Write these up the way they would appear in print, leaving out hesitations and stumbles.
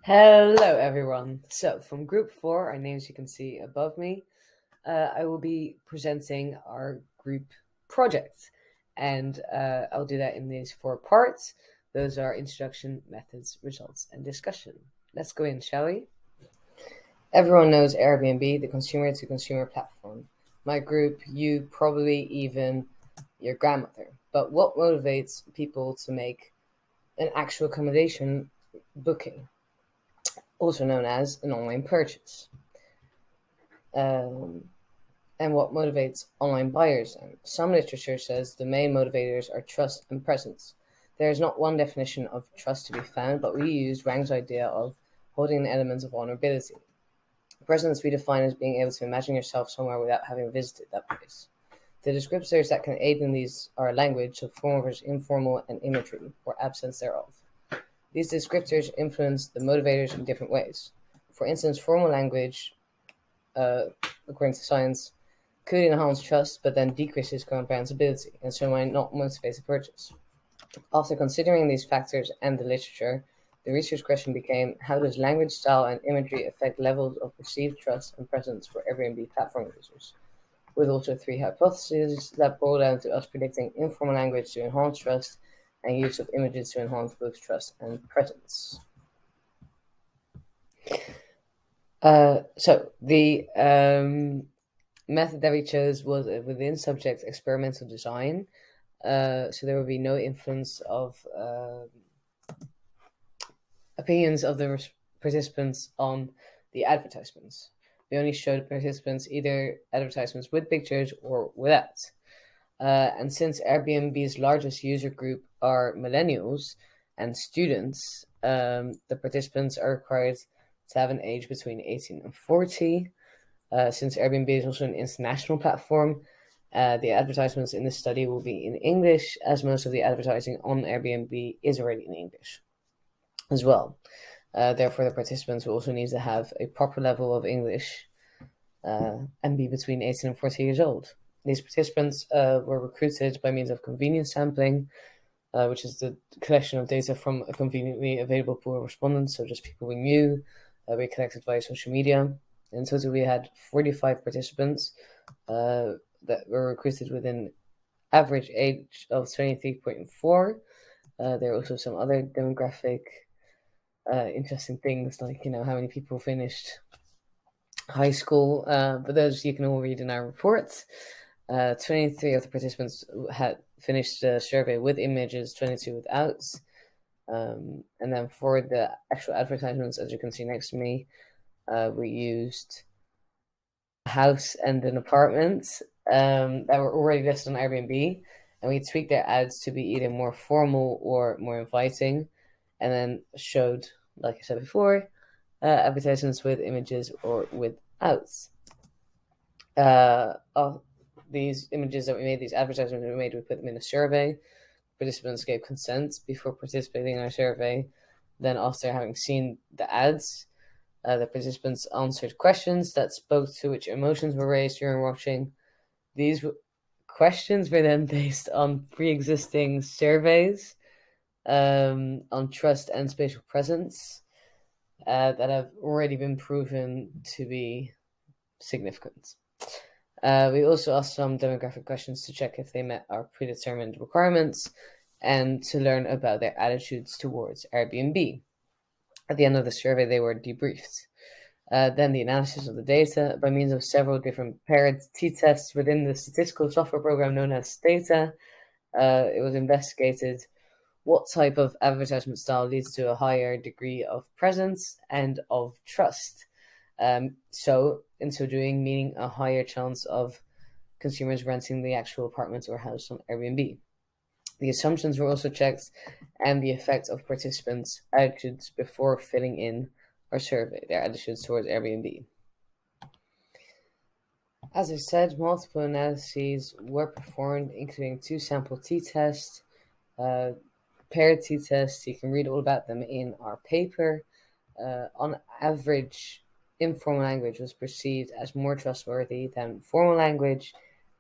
Hello, everyone. So, from Group 4, our names you can see above me, I will be presenting our group project. And I'll do that in these 4 parts. Those are introduction, methods, results, and discussion. Let's go in, shall we? Everyone knows Airbnb, the consumer-to-consumer platform. My group, you, probably even your grandmother. But what motivates people to make an actual accommodation booking, also known as an online purchase? And what motivates online buyers? And some literature says the main motivators are trust and presence. There is not one definition of trust to be found, but we use Wang's idea of holding elements of vulnerability. Presence we define as being able to imagine yourself somewhere without having visited that place. The descriptors that can aid in these are language, so formal versus informal, and imagery, or absence thereof. These descriptors influence the motivators in different ways. For instance, formal language, according to science, could enhance trust, but then decreases comprehensibility, and so might not motivate a purchase. After considering these factors and the literature, the research question became, how does language, style, and imagery affect levels of perceived trust and presence for Airbnb platform users? With also 3 hypotheses that boil down to us predicting informal language to enhance trust and use of images to enhance both trust and presence. So the method that we chose was within subject experimental design. So there will be no influence of opinions of the participants on the advertisements. We only showed participants either advertisements with pictures or without. And since Airbnb's largest user group are millennials and students, the participants are required to have an age between 18 and 40. Since Airbnb is also an international platform, the advertisements in this study will be in English, as most of the advertising on Airbnb is already in English as well. Therefore, the participants will also need to have a proper level of English and be between 18 and 40 years old. These participants were recruited by means of convenience sampling, which is the collection of data from a conveniently available pool of respondents, so just people we knew. We collected via social media. In total, we had 45 participants that were recruited with an average age of 23.4. There are also some other demographic interesting things, like, how many people finished high school, but those you can all read in our report. 23 of the participants had finished the survey with images, 22 without. And then for the actual advertisements, as you can see next to me, we used a house and an apartment that were already listed on Airbnb, and we tweaked their ads to be either more formal or more inviting, and then showed, like I said before, advertisements with images or without. These images that we made, these advertisements we made, we put them in a survey. Participants gave consent before participating in our survey. Then, after having seen the ads, the participants answered questions that spoke to which emotions were raised during watching. These questions were then based on pre-existing surveys on trust and spatial presence that have already been proven to be significant. We also asked some demographic questions to check if they met our predetermined requirements and to learn about their attitudes towards Airbnb. At the end of the survey, they were debriefed. Then the analysis of the data by means of several different paired t-tests within the statistical software program known as Stata. It was investigated what type of advertisement style leads to a higher degree of presence and of trust. So, in so doing, meaning a higher chance of consumers renting the actual apartment or house on Airbnb. The assumptions were also checked, and the effect of participants' attitudes before filling in our survey, their attitudes towards Airbnb. As I said, multiple analyses were performed, including 2 sample t-tests, paired t-tests. You can read all about them in our paper. On average, informal language was perceived as more trustworthy than formal language,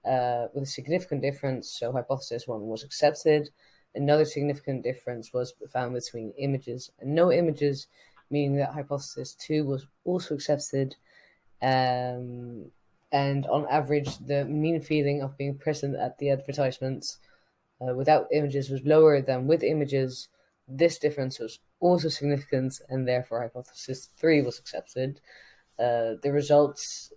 with a significant difference. So hypothesis 1 was accepted. Another significant difference was found between images and no images, meaning that hypothesis 2 was also accepted. And on average, the mean feeling of being present at the advertisements without images was lower than with images. This difference was also significant, and therefore hypothesis 3 was accepted. The results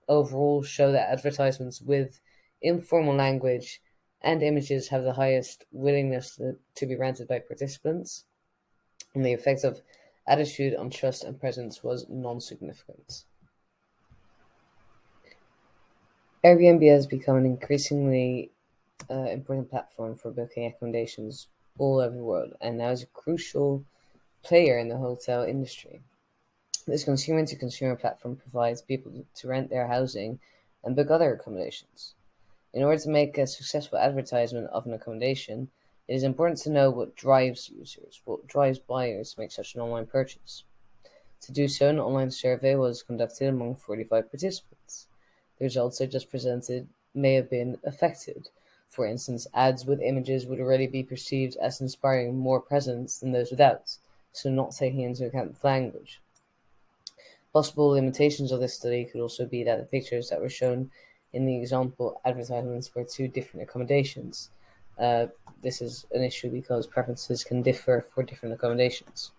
overall show that advertisements with informal language and images have the highest willingness to be rented by participants, and the effect of attitude on trust and presence was non-significant. Airbnb has become an increasingly important platform for booking accommodations all over the world, and now is a crucial player in the hotel industry. This consumer-to-consumer platform provides people to rent their housing and book other accommodations. In order to make a successful advertisement of an accommodation, it is important to know what drives users, what drives buyers to make such an online purchase. To do so, an online survey was conducted among 45 participants. The results I just presented may have been affected. For instance, ads with images would already be perceived as inspiring more presence than those without, so not taking into account the language. Possible limitations of this study could also be that the pictures that were shown in the example advertisements were two different accommodations. This is an issue because preferences can differ for different accommodations.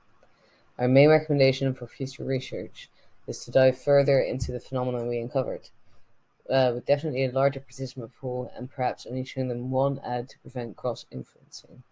Our main recommendation for future research is to dive further into the phenomenon we uncovered, with definitely a larger participant pool and perhaps only showing them one ad to prevent cross-influencing.